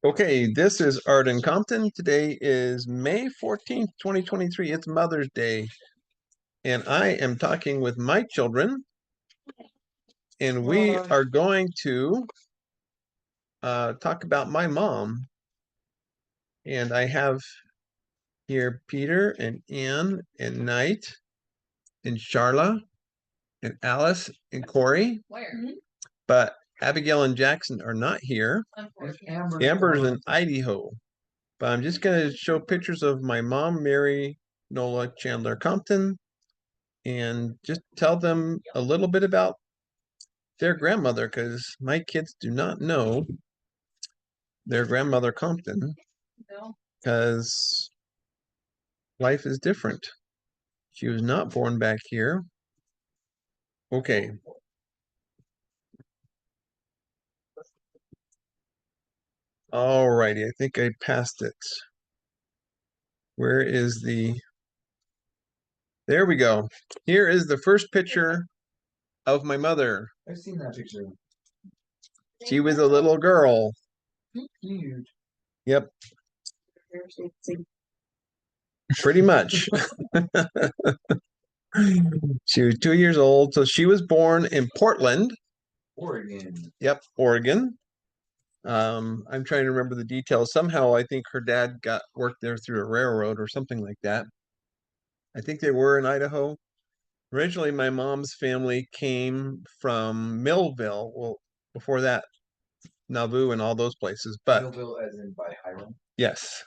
Okay, this is Arden Compton. Today is May 14th, 2023. It's Mother's Day. And I am talking with my children. And we are going to talk about my mom. And I have here Peter and Ann and Knight and Sharla and Alice and Cori. Where? But Abigail and Jackson are not here. Amber's in Idaho. But I'm just going to show pictures of my mom, Mary Nola Chandler Compton, and just tell them a little bit about their grandmother, because my kids do not know their grandmother Compton, because life is different. She was not born back here. Okay. All righty, I think I passed it. Where is there we go. Here is the first picture of my mother. I've seen that picture. She was a little girl. Huge. Yep. Pretty much. She was 2 years old. So she was born in Portland. Oregon. Yep, Oregon. I'm trying to remember the details. Somehow I think her dad got worked there through a railroad or something like that. I think they were in Idaho. Originally, my mom's family came from Millville. Well, before that, Nauvoo and all those places. But Millville as in by Hiram? Yes.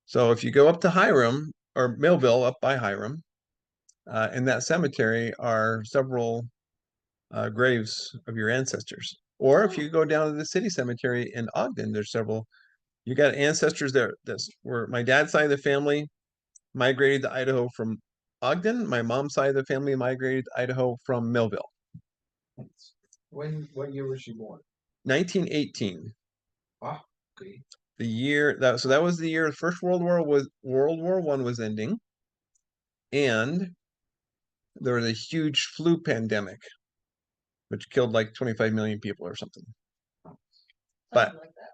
So if you go up to Hiram, or Millville up by Hiram, in that cemetery are several graves of your ancestors. Or if you go down to the city cemetery in Ogden, there's several. You got ancestors there. That's where my dad's side of the family migrated to Idaho from Ogden. My mom's side of the family migrated to Idaho from Millville. What year was she born? 1918. Ah, okay. The year that was the year the First World War I was ending, and there was a huge flu pandemic, which killed like 25 million people or something. But Like that.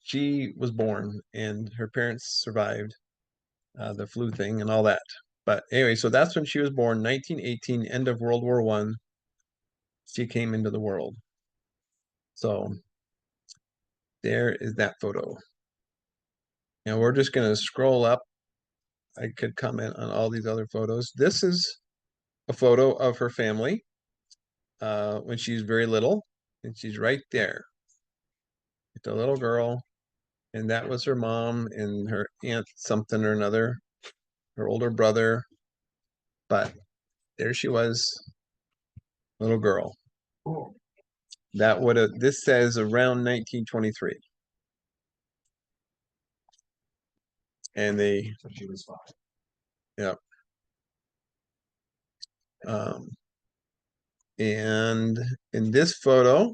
she was born, and her parents survived the flu thing and all that. But anyway, so that's when she was born, 1918, end of World War I. She came into the world. So there is that photo. Now we're just going to scroll up. I could comment on all these other photos. This is a photo of her family when she's very little, and she's right there. It's a little girl, and that was her mom and her aunt something or another, her older brother. But there she was, little girl. Cool. That would have, this says around 1923. And So she was 5. yeah. And in this photo,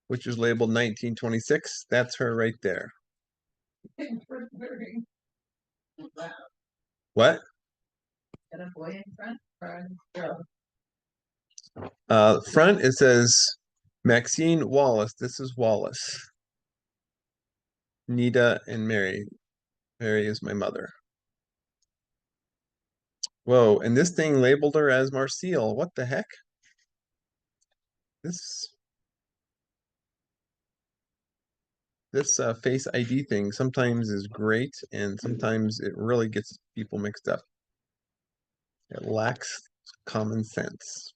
which is labeled 1926, that's her right there. What? Got a boy in front or a girl? Front, it says Maxine Wallace. This is Wallace. Nita and Mary. Mary is my mother. Whoa, and this thing labeled her as Marcille. What the heck? This Face ID thing sometimes is great, and sometimes it really gets people mixed up. It lacks common sense.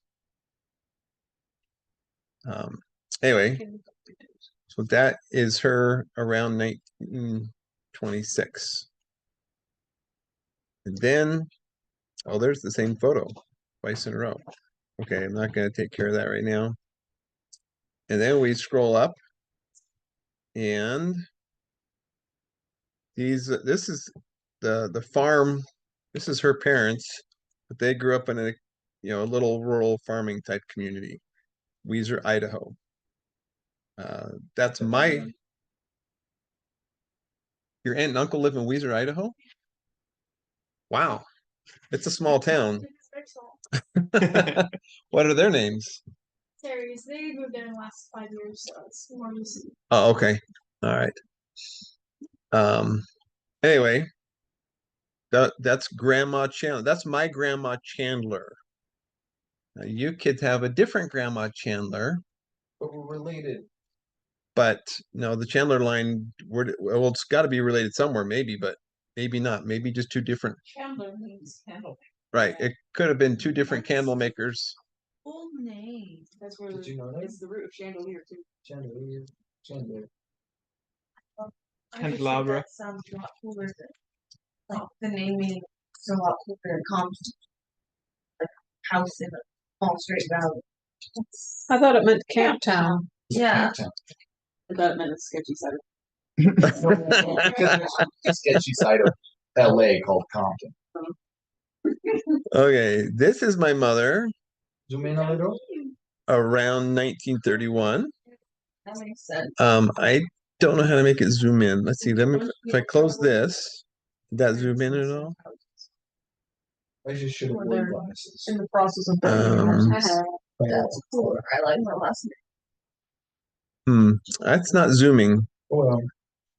Anyway, so that is her around 1926. And then, oh, there's the same photo twice in a row. Okay, I'm not going to take care of that right now. And then we scroll up, and this is the farm. This is her parents, but they grew up in a little rural farming type community, Weiser, Idaho. That's your aunt and uncle live in Weiser, Idaho? Wow, it's a small town. What are their names? Terry's. They moved in the last 5 years, so it's more recent. Oh, okay. All right. Anyway, that's Grandma Chandler. That's my Grandma Chandler. Now, you kids have a different Grandma Chandler, But we're related. but no, the Chandler line, well, it's got to be related somewhere, maybe, but maybe not. Maybe just two different. Chandler means candle. Right. It could have been two different candle makers. Full name. That's where Did you know that? it's the root of chandelier too. Chandelier. Chandelier. Candelabra. That sounds a lot cooler than, like, the naming is a lot cooler than Compton. Like, house in a small straight valley. I thought it meant Camp Town. Yeah. I thought it meant a sketchy side. Sketchy side of LA called Compton. Okay, this is my mother Zoom in a little. around 1931. That makes sense. I don't know how to make it zoom in. Let's see. If I close this, did that zoom in at all? I just should have Or worn they're glasses. in the process of building Um, a house. That's cooler. I like my last name. That's not zooming. Well,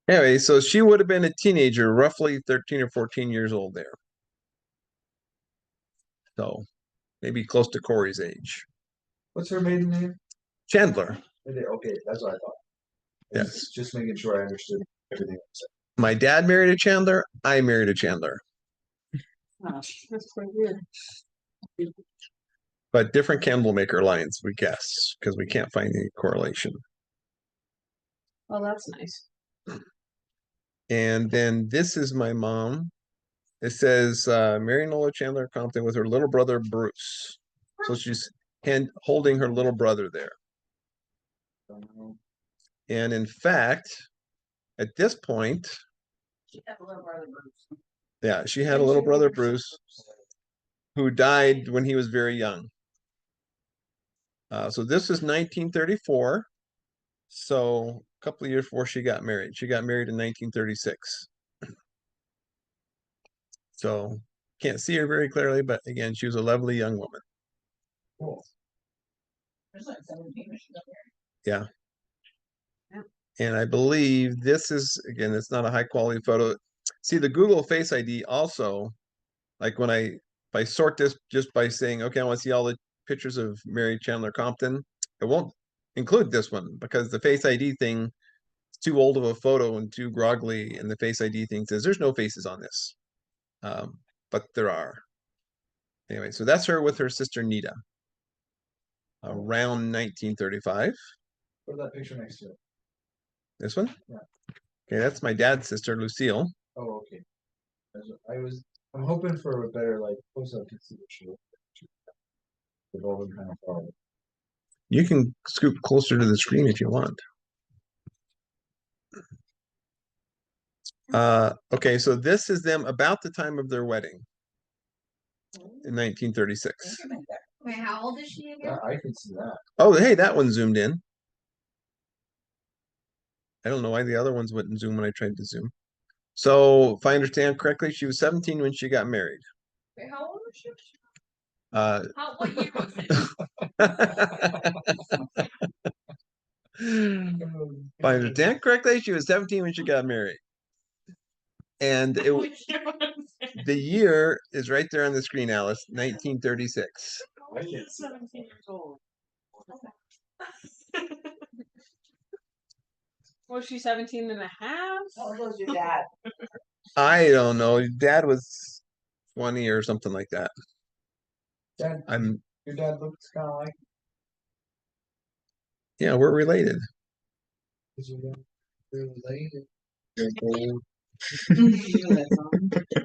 Anyway, so she would have been a teenager, roughly 13 or 14 years old there. So maybe close to Cori's age. what's her maiden name? Chandler. Okay, that's what I thought. Yes. Just making sure I understood everything. My dad married a Chandler. I married a Chandler. Oh, that's pretty weird. But different candle maker lines, we guess, because we can't find any correlation. Oh, that's nice. And then this is my mom. It says Mary Nola Chandler Compton with her little brother Bruce. So she's holding her little brother there. And in fact, at this point, She had a little brother Bruce. yeah, she had a little brother Bruce who died when he was very young. So this is 1934. So a couple of years before she got married. She got married in 1936. So can't see her very clearly, but again, she was a lovely young woman. Cool. There's like 17 when she got married. Yeah. Yeah. And I believe this is, again, it's not a high quality photo. See, the Google Face ID also, like if I sort this just by saying, okay, I want to see all the pictures of Mary Chandler Compton, it won't include this one because the Face ID thing is too old of a photo and too groggly, and the Face ID thing says there's no faces on this. But there are. Anyway, so that's her with her sister Nita around 1935. Put that picture next to it. This one? Yeah. Okay, that's my dad's sister, Lucille. Oh, okay. I'm hoping for a better close up to see what she looks like. They've all been kind of far away. You can scoop closer to the screen if you want. Okay, so this is them about the time of their wedding in 1936. Wait, how old is she again? Yeah, I can see that. Oh, hey, that one zoomed in. I don't know why the other ones wouldn't zoom when I tried to zoom. So if I understand correctly, she was 17 when she got married. Wait, how old was she? What year was it? If I understand correctly, she was 17 when she got married. And the year is right there on the screen, Alice, 1936. I can't see that. 17 years old. Was she 17 and a half? How old was your dad? I don't know. Dad was 20 or something like that. Dad, your dad looks kind of like. Yeah, we're related. Is your dad related? They're old. You know that song.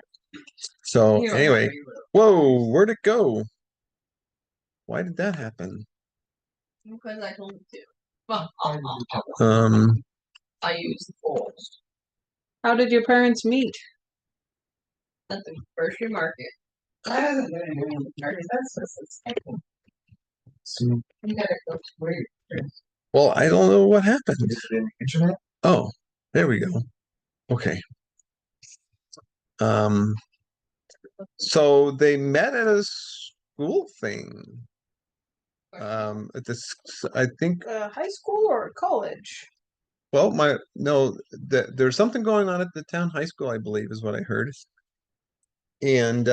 So You don't know anyway, where you live. whoa, where'd it go? Why did that happen? Because I told him to. Why did you tell I used the polls How did your parents meet? at the grocery market. I haven't been in the market. That's See, you gotta go to where. Well, I don't know what happened. is it in the internet? Oh, there we go. Okay. So they met at a school thing. At this, I think, High school or college? well, there's something going on at the town high school, I believe, is what I heard. And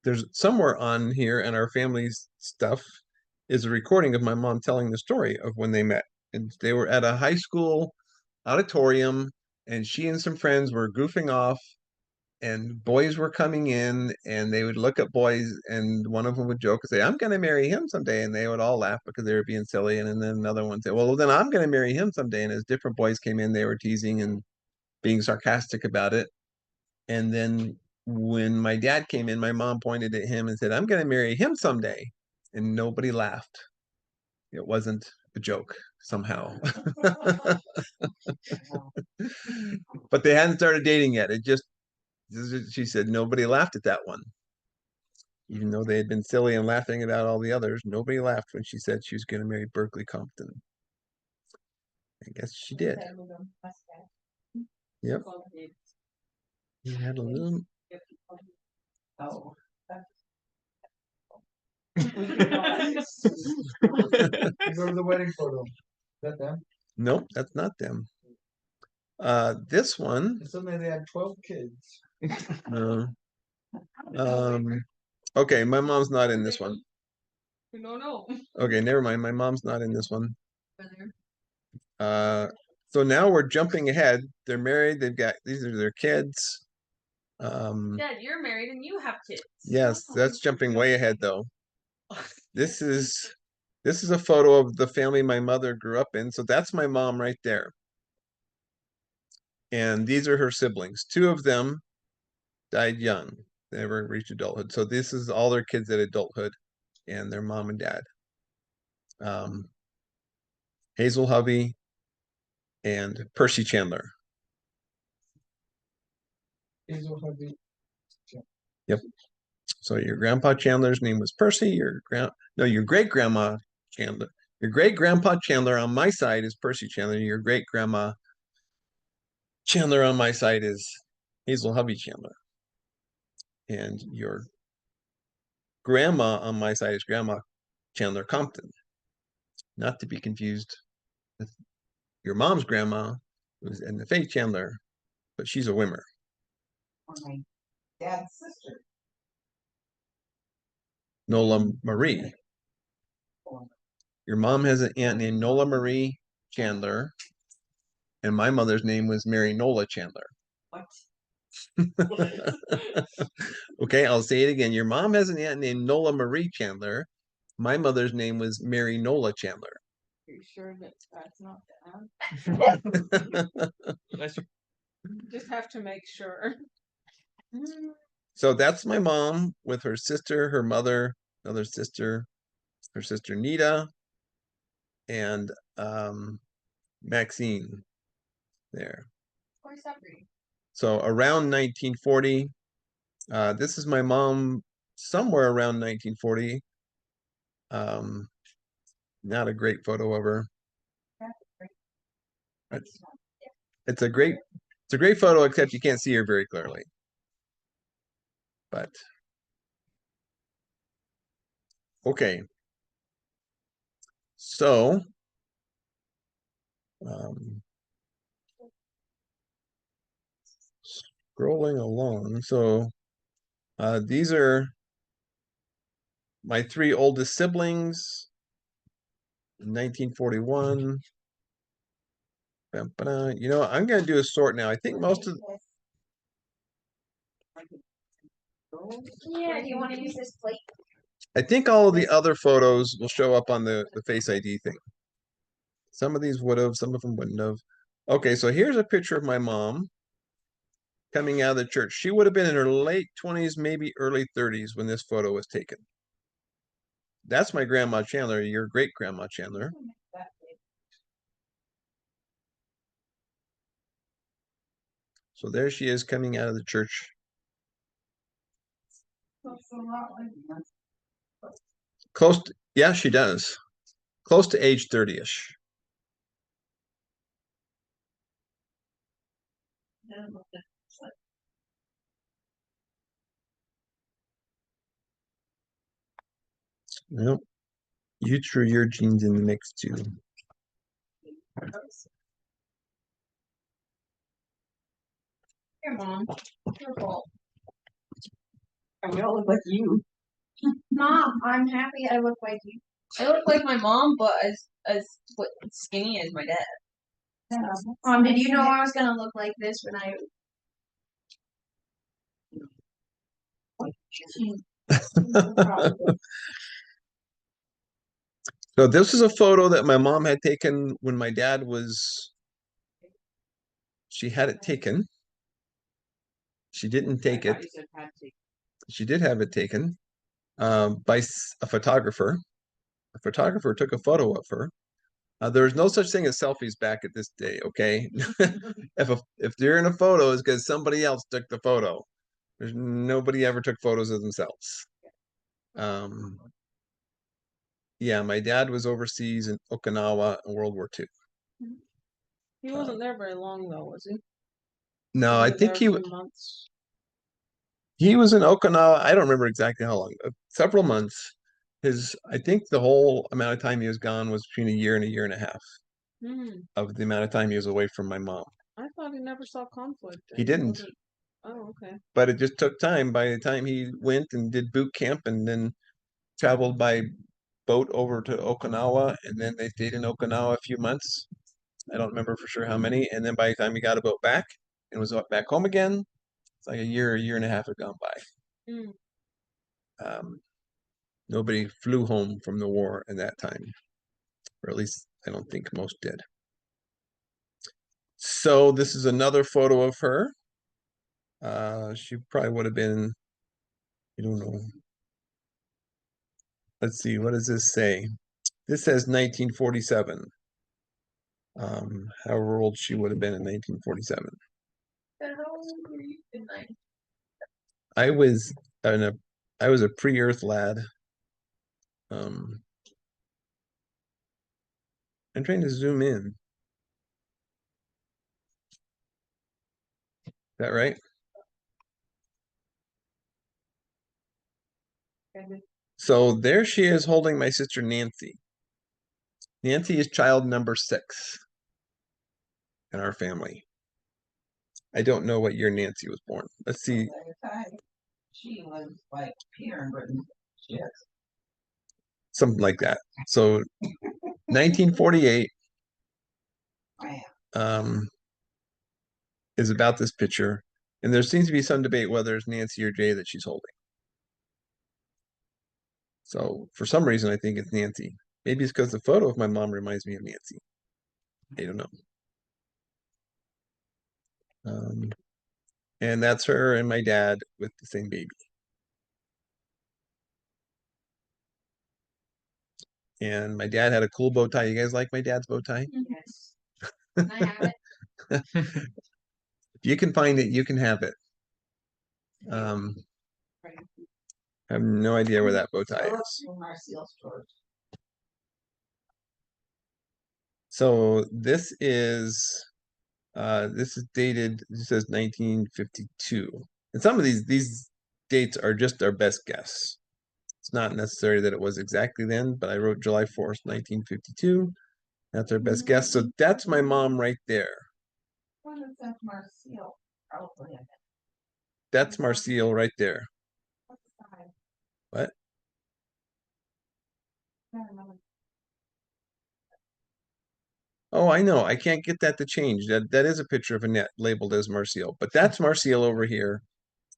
there's somewhere on here and our family's stuff is a recording of my mom telling the story of when they met. And they were at a high school auditorium, and she and some friends were goofing off, and boys were coming in, and they would look at boys, and one of them would joke and say, "I'm going to marry him someday," and they would all laugh because they were being silly. And then another one said, "Well, then I'm going to marry him someday." And as different boys came in, they were teasing and being sarcastic about it. And then when my dad came in, my mom pointed at him and said, "I'm going to marry him someday." And nobody laughed. It wasn't a joke somehow. But they hadn't started dating yet. She said nobody laughed at that one. Even though they had been silly and laughing about all the others, nobody laughed when she said she was going to marry Berkeley Compton. I guess she did. Yep. He had a little. Oh. You go to the wedding photo. Is that them? Nope, that's not them. This one. Suddenly they had 12 kids. No. Okay, my mom's not in this one. No. Okay, never mind. My mom's not in this one. So now we're jumping ahead. They're married. These are their kids. Dad, you're married and you have kids. Yes, that's jumping way ahead though. This is a photo of the family my mother grew up in. So that's my mom right there. And these are her siblings. Two of them died young. They never reached adulthood. So this is all their kids at adulthood and their mom and dad. Hazel Hovey and Percy Chandler. Yep. So your grandpa Chandler's name was Percy. Your great grandma Chandler. Your great grandpa Chandler on my side is Percy Chandler. Your great grandma Chandler on my side is Hazel Hovey Chandler. And your grandma on my side is Grandma Chandler Compton. Not to be confused with your mom's grandma, who's in the Faye Chandler, but she's a Wimmer. My dad's sister. Nola Marie. Your mom has an aunt named Nola Marie Chandler, and my mother's name was Mary Nola Chandler. What? Okay, I'll say it again. Your mom has an aunt named Nola Marie Chandler. My mother's name was Mary Nola Chandler. Are you sure that's not the aunt? Just have to make sure. So that's my mom with her sister, her mother, another sister, her sister Nita, and Maxine there. So around 1940, this is my mom somewhere around 1940. Not a great photo of her. It's a great photo, except you can't see her very clearly. But okay. So scrolling along. So these are my three oldest siblings in 1941. You know, I'm going to do a sort now. I think most of. Yeah, do you want to use this plate? I think all of the other photos will show up on the Face ID thing. Some of these would have, some of them wouldn't have. Okay, so here's a picture of my mom coming out of the church. She would have been in her late 20s, maybe early 30s when this photo was taken. That's my grandma Chandler, your great grandma Chandler. So there she is coming out of the church. Close to, yeah, she does. Close to age 30-ish. Nope. You threw your jeans in the mix too. Here, Mom. Your fault. And we all look like you. Mom, I'm happy I look like you. I look like my mom, but as skinny as my dad. Did you know I was gonna look like this when I? So this is a photo that my mom had taken when my dad was, she had it taken. She didn't take it. She did have it taken by a photographer. A photographer took a photo of her. There's no such thing as selfies back at this day, okay? If they're in a photo, it's because somebody else took the photo. There's nobody ever took photos of themselves. Yeah, my dad was overseas in Okinawa in World War II. He wasn't there very long though, was he? No, I think he months. he was in Okinawa. I don't remember exactly how long. Several months. I think the whole amount of time he was gone was between a year and a half of the amount of time he was away from my mom. I thought he never saw conflict. He didn't. Oh, okay. But it just took time. By the time he went and did boot camp and then traveled by boat over to Okinawa, and then they stayed in Okinawa a few months. I don't remember for sure how many. And then by the time he got a boat back and was back home again, it's like a year and a half had gone by. Nobody flew home from the war in that time, or at least I don't think most did. So this is another photo of her. She probably would have been, I don't know. Let's see, what does this say? This says 1947. However old she would have been in 1947. I was a pre-Earth lad. I'm trying to zoom in. Is that right? So there she is holding my sister Nancy. Nancy is child number 6 in our family. I don't know what year Nancy was born. Let's see. She was like here in Britain. Yes. Something like that. So 1948 is about this picture. And there seems to be some debate whether it's Nancy or Jay that she's holding. So for some reason, I think it's Nancy. Maybe it's because the photo of my mom reminds me of Nancy. I don't know. And that's her and my dad with the same baby. And my dad had a cool bow tie. You guys like my dad's bow tie? Yes. Can I have it? If you can find it, you can have it. I have no idea where that bow tie is. So this is dated, this says 1952. And some of these dates are just our best guess. It's not necessary that it was exactly then, but I wrote July 4th, 1952. That's our best guess. So that's my mom right there. That's Marcille right there. What? Oh, I know. I can't get that to change. That is a picture of Annette labeled as Marcille, but that's Marcille over here.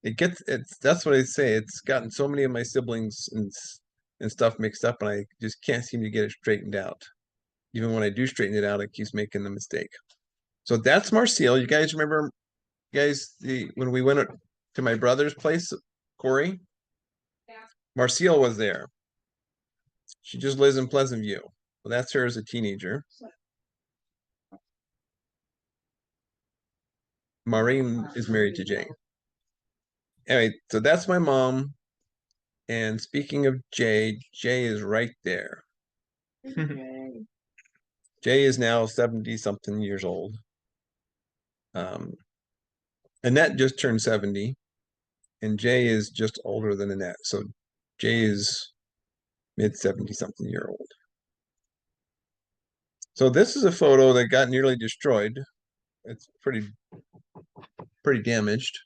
That's what I say. It's gotten so many of my siblings and stuff mixed up, and I just can't seem to get it straightened out. Even when I do straighten it out, it keeps making the mistake. So that's Marcille. You guys remember, when we went to my brother's place, Cori? Yeah. Marcille was there. She just lives in Pleasant View. Well, that's her as a teenager. Maureen is married to Jay. Anyway, so that's my mom. And speaking of Jay, Jay is right there. Jay is now 70-something years old. Annette just turned 70, and Jay is just older than Annette. So Jay is mid 70-something year old. So this is a photo that got nearly destroyed. It's pretty damaged.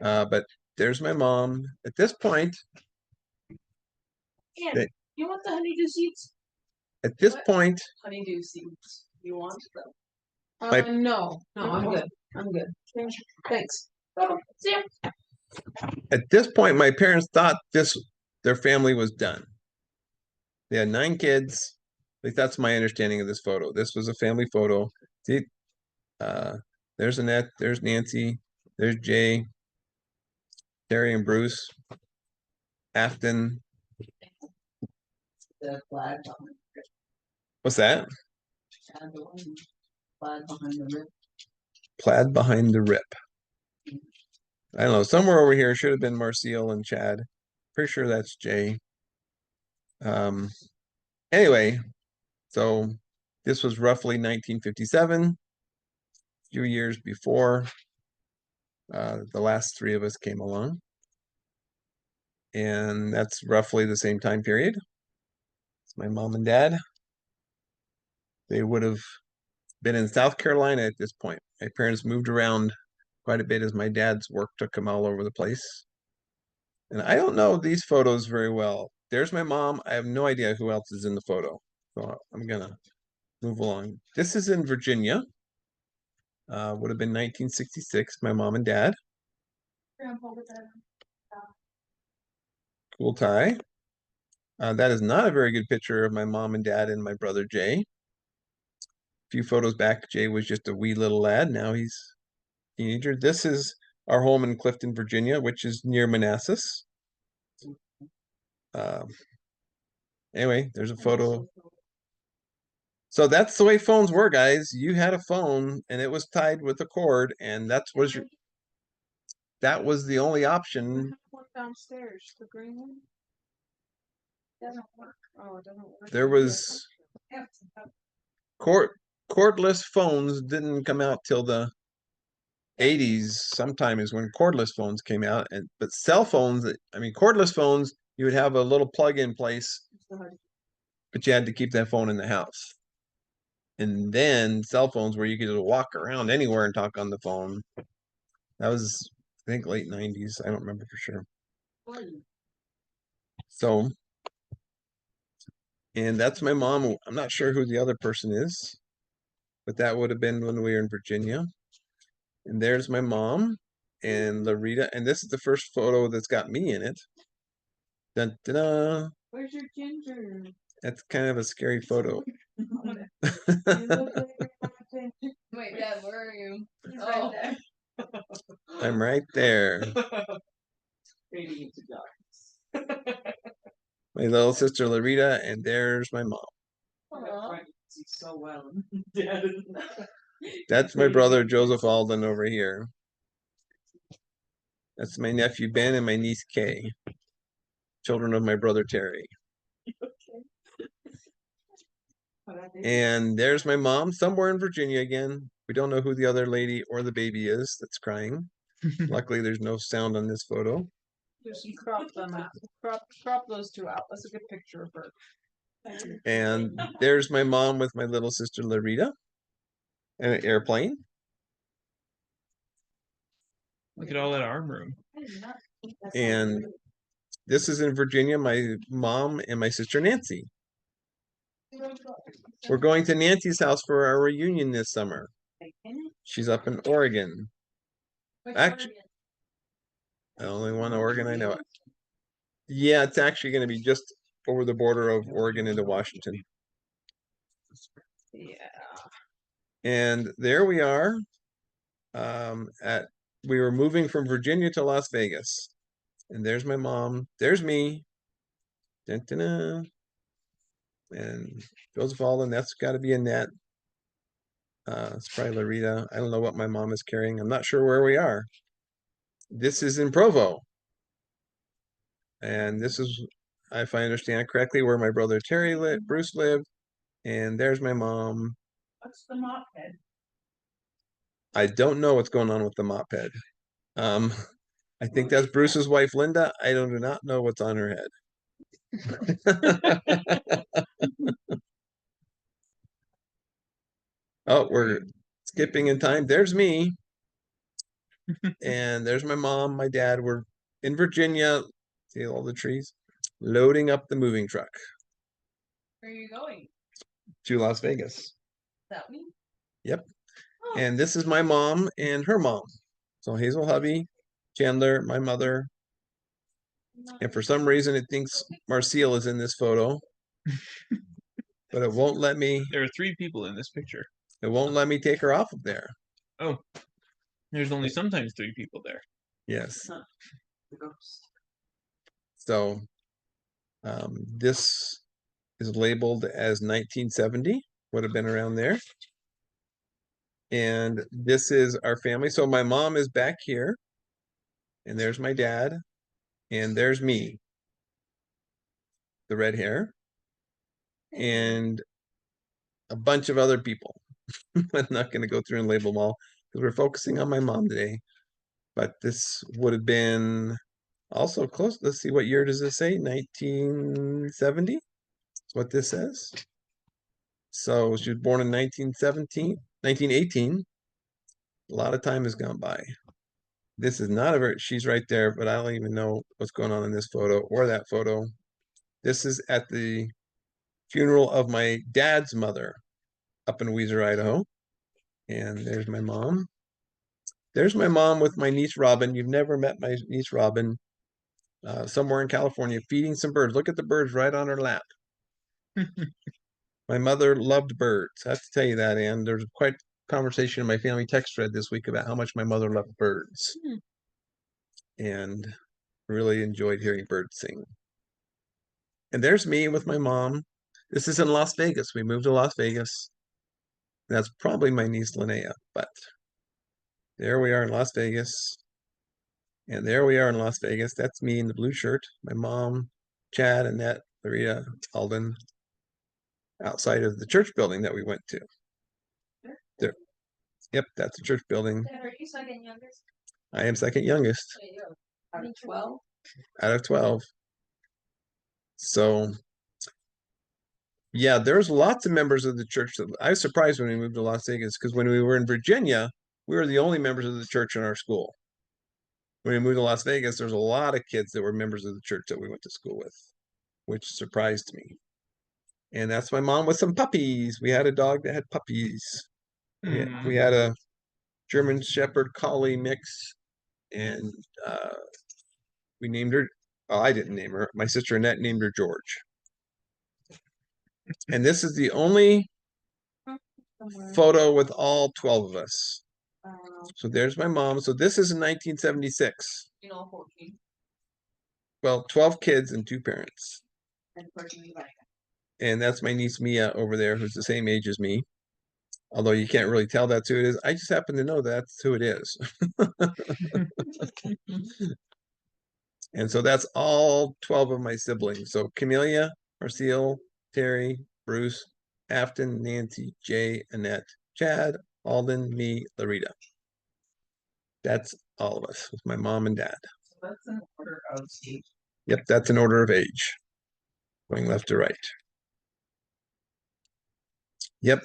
But there's my mom. At this point, Yeah. They- You want the honeydew seeds? at this What? point, Honeydew seeds. You want them? My- No. No, I'm good. I'm good. Thanks. Oh, see ya. at this point, my parents thought their family was done. They had 9 kids. At least that's my understanding of this photo. This was a family photo. See, there's Annette, there's Nancy, there's Jay, Terry and Bruce, Afton. The flag behind What's that? the flag behind the rib. Plaid behind the rip. I don't know. Somewhere over here should have been Marcel and Chad. Pretty sure that's Jay. Anyway, so this was roughly 1957, a few years before the last 3 of us came along. And that's roughly the same time period. It's my mom and dad. They would have been in South Carolina at this point. My parents moved around quite a bit as my dad's work took him all over the place. And I don't know these photos very well. There's my mom. I have no idea who else is in the photo. So I'm gonna move along. This is in Virginia. Would have been 1966, my mom and dad. Grandpa with that. Cool tie. That is not a very good picture of my mom and dad and my brother Jay. A few photos back, Jay was just a wee little lad. Now he's a teenager. This is our home in Clifton, Virginia, which is near Manassas. Anyway, there's a photo. So that's the way phones were, guys. You had a phone and it was tied with a cord, and that was the only option. One downstairs, the green one. Doesn't work. Oh, it doesn't work. There was cordless phones didn't come out till the 80s. Sometime is when cordless phones came out, but cell phones, I mean cordless phones, you would have a little plug in place, but you had to keep that phone in the house. And then cell phones where you could just walk around anywhere and talk on the phone. That was, I think, late 90s. I don't remember for sure. So, and that's my mom. I'm not sure who the other person is, but that would have been when we were in Virginia. And there's my mom and Larita. And this is the first photo that's got me in it. Dun, dun, dun. Where's your ginger? That's kind of a scary photo. You look like you're Wait, Dad, where are you? He's Oh. right there. I'm right there. Fading into darkness. My little sister Larita, and there's my mom. Aw. See so well. Dad is That's my brother Joseph Alden over here. That's my nephew Ben and my niece Kay, children of my brother Terry. And there's my mom somewhere in Virginia again. We don't know who the other lady or the baby is that's crying. Luckily, there's no sound on this photo. Just crop them out. Crop those 2 out. That's a good picture of her. Thank you. And there's my mom with my little sister Larita and an airplane. Look at all that arm room. And this is in Virginia, my mom and my sister Nancy. We're going to Nancy's house for our reunion this summer. She's up in Oregon. Actually, the only one Oregon I know. Yeah, it's actually going to be just over the border of Oregon into Washington. Yeah. And there we are. We were moving from Virginia to Las Vegas. And there's my mom. There's me. Dun, dun, dun. And Joseph Alden, that's got to be Annette. It's probably Larita. I don't know what my mom is carrying. I'm not sure where we are. This is in Provo. And this is, if I understand correctly, where my brother Bruce lived. And there's my mom. What's the mop head? I don't know what's going on with the mop head. I think that's Bruce's wife, Linda. I do not know what's on her head. Oh, we're skipping in time. There's me. And there's my mom, my dad. We're in Virginia. See all the trees? Loading up the moving truck Where are you going? to Las Vegas. That me? Yep. Oh. And this is my mom and her mom. So Hazel hubby, Chandler, my mother. And for some reason it thinks Marcel is in this photo. But it won't let me. There are 3 people in this picture. It won't let me take her off of there. Oh, there's only sometimes 3 people there. Yes. Huh. So this is labeled as 1970, would have been around there. And this is our family. So my mom is back here. And there's my dad. And there's me. The red hair. And a bunch of other people. I'm not going to go through and label them all because we're focusing on my mom today. But this would have been also close. Let's see, what year does it say? 1970? That's what this says. So she was born in 1918. A lot of time has gone by. This is not a very, she's right there, but I don't even know what's going on in this photo or that photo. This is at the funeral of my dad's mother up in Weiser, Idaho. And there's my mom. There's my mom with my niece Robin. You've never met my niece Robin. Somewhere in California, feeding some birds. Look at the birds right on her lap. My mother loved birds. I have to tell you that, Anne. There's quite a conversation in my family text thread this week about how much my mother loved birds. And really enjoyed hearing birds sing. And there's me with my mom. This is in Las Vegas. We moved to Las Vegas. That's probably my niece Linnea, but there we are in Las Vegas. And there we are in Las Vegas. That's me in the blue shirt. My mom, Chad, Annette, Larita, Alden, outside of the church building that we went to. There. Yep, that's the church building. Dad, are you second youngest? I am second youngest Out of 12? out of 12. So, yeah, there's lots of members of the church that I was surprised when we moved to Las Vegas because when we were in Virginia, we were the only members of the church in our school. When we moved to Las Vegas, there's a lot of kids that were members of the church that we went to school with, which surprised me. And that's my mom with some puppies. We had a dog that had puppies. We had a German Shepherd Collie mix, and we named her. Well, I didn't name her. My sister Annette named her George. And this is the only photo with all 12 of us. So there's my mom. So this is in 1976. You know, 14. Well, 12 kids and 2 parents. Unfortunately, like And that's my niece Mia over there, who's the same age as me. Although you can't really tell that's who it is. I just happen to know that's who it is. And so that's all 12 of my siblings. So Camelia, Marcel, Terry, Bruce, Afton, Nancy, Jay, Annette, Chad, Alden, me, Larita. That's all of us with my mom and dad. So that's an order of age. Yep, that's an order of age. Going left to right. Yep.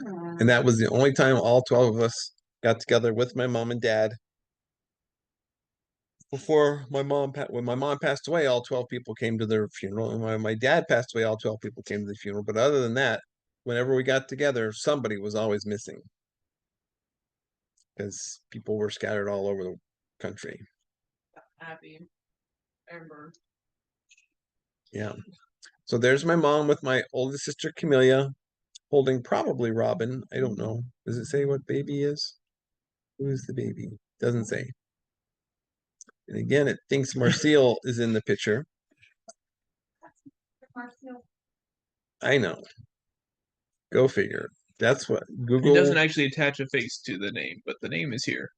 And that was the only time all 12 of us got together with my mom and dad. Before when my mom passed away, all 12 people came to their funeral. And when my dad passed away, all 12 people came to the funeral. But other than that, whenever we got together, somebody was always missing. Because people were scattered all over the country. Abby, Amber. Yeah. So there's my mom with my oldest sister, Camelia, holding probably Robin. I don't know. Does it say what baby is? Who's the baby? Doesn't say. And again, it thinks Marcel is in the picture. I know. Go figure. That's what It Google. doesn't actually attach a face to the name, but the name is here.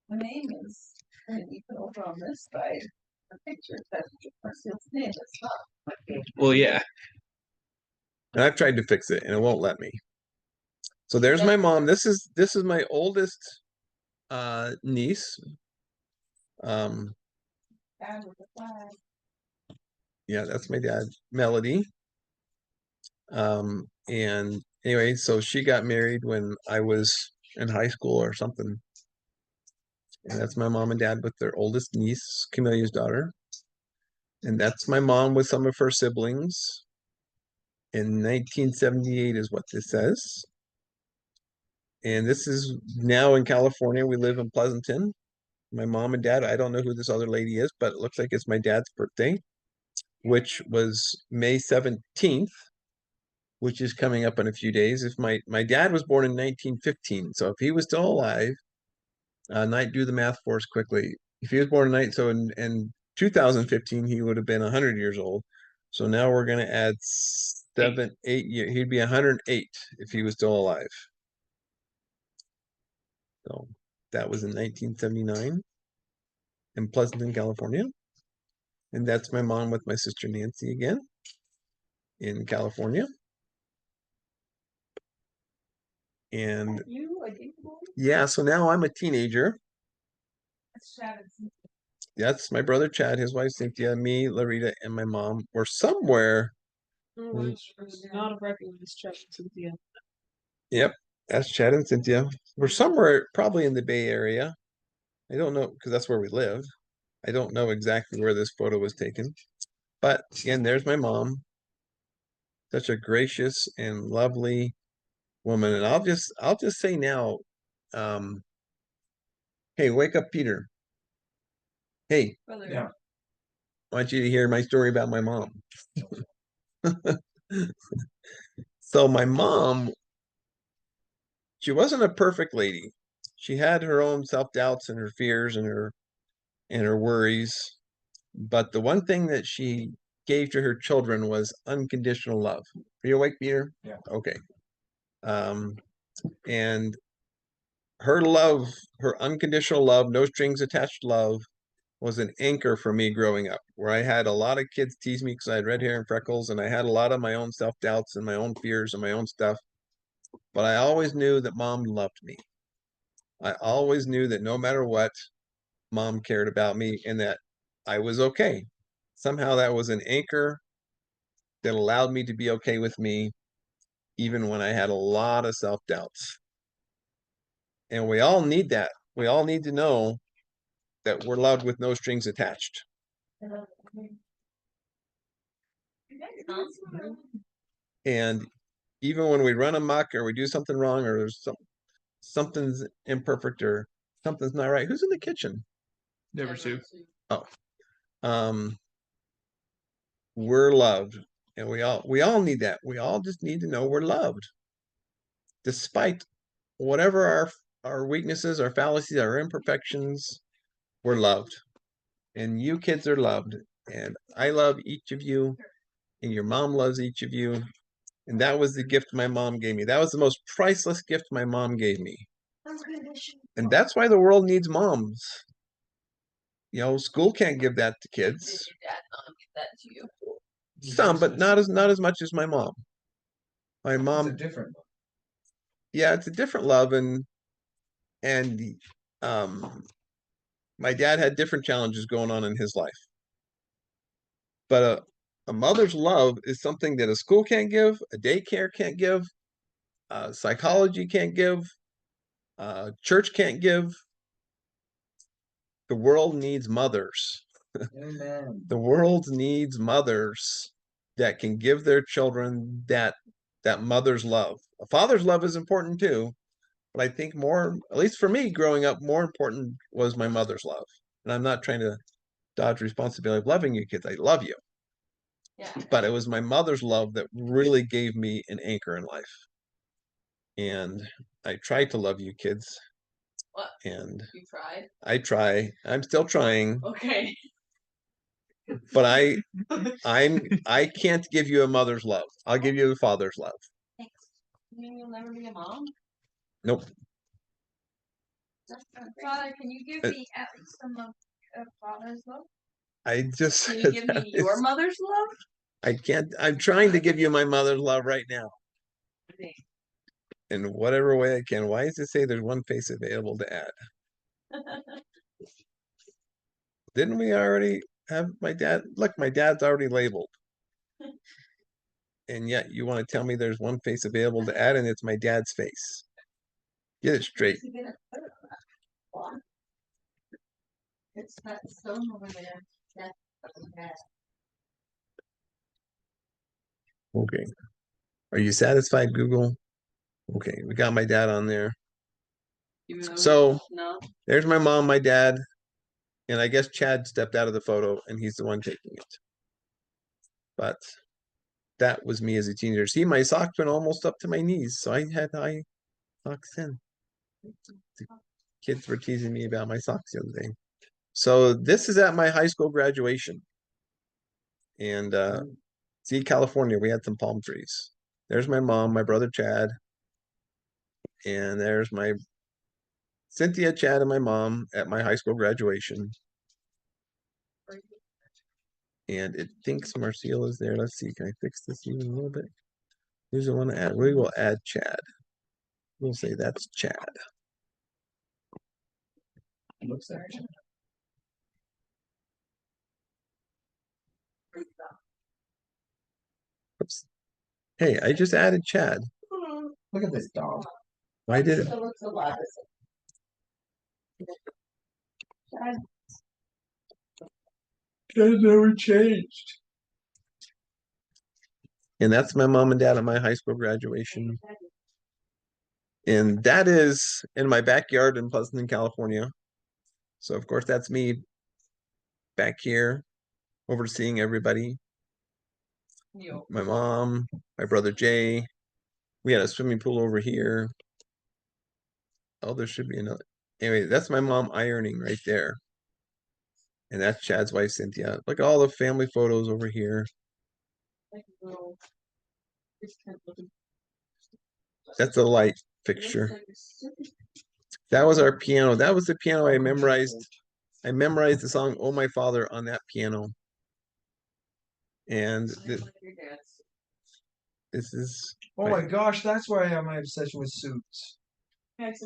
The name is, and you put over on this side, the picture says Marcel's name, it's not. Well, yeah. And I've tried to fix it and it won't let me. So there's my mom. This is my oldest niece. Dad with the flag. Yeah, that's my dad, Melody. And anyway, so she got married when I was in high school or something. And that's my mom and dad with their oldest niece, Camelia's daughter. And that's my mom with some of her siblings. In 1978 is what this says. And this is now in California. We live in Pleasanton. My mom and dad, I don't know who this other lady is, but it looks like it's my dad's birthday, which was May 17th, which is coming up in a few days. If my dad was born in 1915, so if he was still alive, Knight, do the math for us quickly. If he was born in in 2015, he would have been 100 years old. So now we're going to add 8 years. He'd be 108 if he was still alive. So that was in 1979 in Pleasanton, California. And that's my mom with my sister Nancy again in California. And You, I think, yeah, so now I'm a teenager. that's Sharon's. That's my brother Chad, his wife Cynthia, me, Larita, and my mom. We're somewhere. Oh, not a recognized check, Cynthia. Yep, that's Chad and Cynthia. We're somewhere probably in the Bay Area. I don't know because that's where we live. I don't know exactly where this photo was taken. But again, there's my mom. Such a gracious and lovely woman. And I'll just say now, hey, wake up, Peter. Hey, Brother. Yeah. I want you to hear my story about my mom. So my mom, she wasn't a perfect lady. She had her own self-doubts and her fears and her worries. But the one thing that she gave to her children was unconditional love. Are you awake, Peter? Yeah. Okay. And her love, her unconditional love, no strings attached love, was an anchor for me growing up, where I had a lot of kids tease me because I had red hair and freckles, and I had a lot of my own self-doubts and my own fears and my own stuff. But I always knew that mom loved me. I always knew that no matter what, mom cared about me and that I was okay. Somehow that was an anchor that allowed me to be okay with me, even when I had a lot of self-doubts. And we all need that. We all need to know that we're loved with no strings attached. And even when we run amok or we do something wrong or something's imperfect or something's not right, who's in the kitchen? Never Sue. Um, we're loved, and we all need that. We all just need to know we're loved, despite whatever our weaknesses, our fallacies, our imperfections. We're loved, and you kids are loved, and I love each of you, and your mom loves each of you. And that was the gift my mom gave me. That was the most priceless gift my mom gave me. And that's why the world needs moms. You know, school can't give that to kids. Dad, I'll give that to you. Some, but not as much as my mom. My It's a mom, different one. yeah, it's a different love, and um, my dad had different challenges going on in his life. But a mother's love is something that a school can't give, a daycare can't give, psychology can't give, church can't give. The world needs mothers. Amen. The world needs mothers that can give their children that mother's love. A father's love is important too, but I think more, at least for me growing up, more important was my mother's love. And I'm not trying to dodge responsibility of loving you kids. I love you. Yeah. But it was my mother's love that really gave me an anchor in life. And I tried to love you kids. What? And You tried? I try. I'm still trying. Okay. But I can't give you a mother's love. I'll give you a father's love. Thanks. You mean you'll never be a mom? Nope. Father, can you give me at least some of father's love? I just Can you give me your mother's love? I can't. I'm trying to give you my mother's love right now. In whatever way I can. Why does it say there's one face available to add? Didn't we already? have my dad, look, my dad's already labeled. And yet you want to tell me there's one face available to add and it's my dad's face. Get it straight. You gonna put it on that block? It's that stone over there. That's fucking bad. Okay. Are you satisfied, Google? Okay, we got my dad on there. So No. there's my mom, my dad, and I guess Chad stepped out of the photo and he's the one taking it. But that was me as a teenager. See, my socks went almost up to my knees, so I had high socks in. The kids were teasing me about my socks the other day. So this is at my high school graduation. And see, California, we had some palm trees. There's my mom, my brother Chad, and there's my Cynthia, Chad, and my mom at my high school graduation. And it thinks Marcel is there. Let's see, can I fix this even a little bit? Who's the one to add? We will add Chad. We'll say that's Chad. Looks like Chad. Oops. Hey, I just added Chad. Look at this dog. Why did it? It looks a lot. Chad never changed. And that's my mom and dad at my high school graduation. And that is in my backyard in Pleasanton, California. So of course that's me back here overseeing everybody. My mom, my brother Jay. We had a swimming pool over here. Oh, there should be another. Anyway, that's my mom ironing right there. And that's Chad's wife, Cynthia. Look at all the family photos over here. That's a light fixture. That was our piano. That was the piano I memorized. I memorized the song "Oh My Father" on that piano. And this is Oh my gosh, that's why I have my obsession with suits.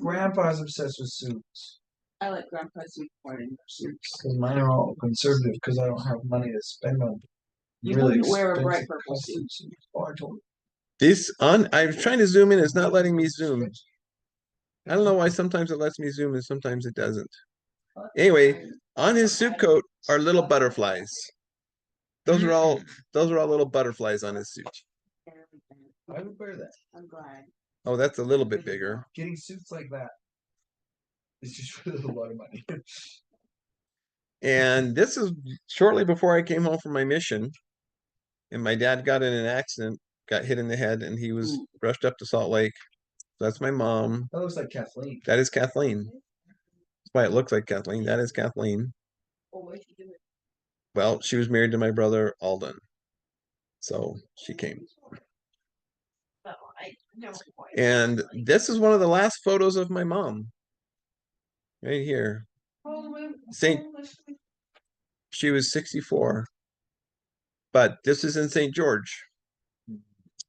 Grandpa's obsessed with suits. I like grandpa's suit more than your suits. Because mine are all conservative because I don't have money to spend on You really wouldn't wear a bright expensive purple suit. custom suits. Oh, I told you. this on. I was trying to zoom in. It's not letting me zoom. I don't know why sometimes it lets me zoom and sometimes it doesn't. Anyway, on his suit coat are little butterflies. Those are all little butterflies on his suit. I would wear that. I'm glad. Oh, that's a little bit bigger. Getting suits like that is just really a lot of money. And this is shortly before I came home from my mission. And my dad got in an accident, got hit in the head, and he was rushed up to Salt Lake. So that's my mom. That looks like Kathleen. That is Kathleen. That's why it looks like Kathleen. That is Kathleen. Well, she was married to my brother Alden. So she came. And this is one of the last photos of my mom. Right here. She was 64. But this is in St. George.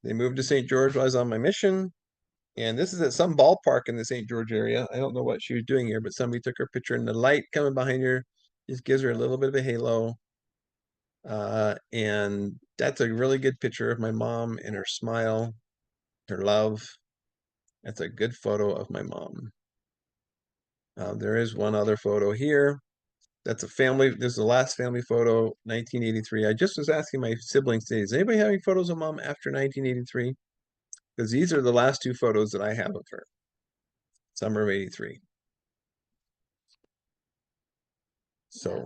They moved to St. George while I was on my mission. And this is at some ballpark in the St. George area. I don't know what she was doing here, but somebody took her picture and the light coming behind her just gives her a little bit of a halo. And that's a really good picture of my mom and her smile, her love. That's a good photo of my mom. There is one other photo here. That's a family. This is the last family photo, 1983. I just was asking my siblings today, is anybody having photos of mom after 1983? Because these are the last two photos that I have of her. Summer of 83. So,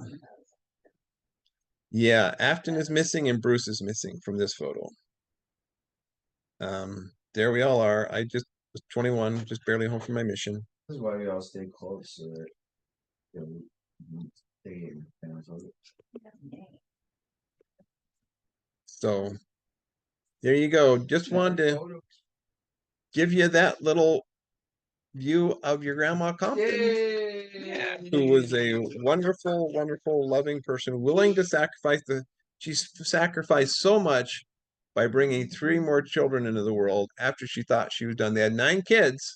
yeah, Afton is missing and Bruce is missing from this photo. There we all are. I just was 21, just barely home from my mission. This is why we all stay close so that we stay in family photos. So there you go. Just wanted to give you that little view of your grandma Compton, who was a wonderful, wonderful, loving person, willing to sacrifice she's sacrificed so much by bringing 3 more children into the world after she thought she was done. They had 9 kids.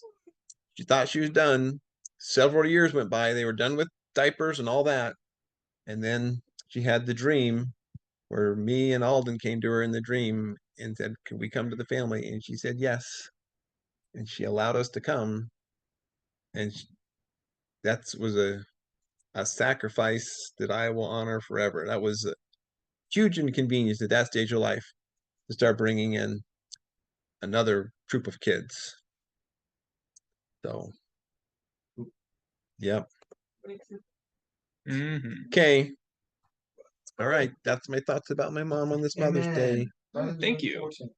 She thought she was done. Several years went by. They were done with diapers and all that. And then she had the dream where me and Alden came to her in the dream and said, "Can we come to the family?" And she said yes, and she allowed us to come, and that was a sacrifice that I will honor forever. That was a huge inconvenience at that stage of life to start bringing in another troop of kids. So, yep. Mm-hmm. Okay. All right. That's my thoughts about my mom on this Mother's Amen. Day. That is Thank you. unfortunate.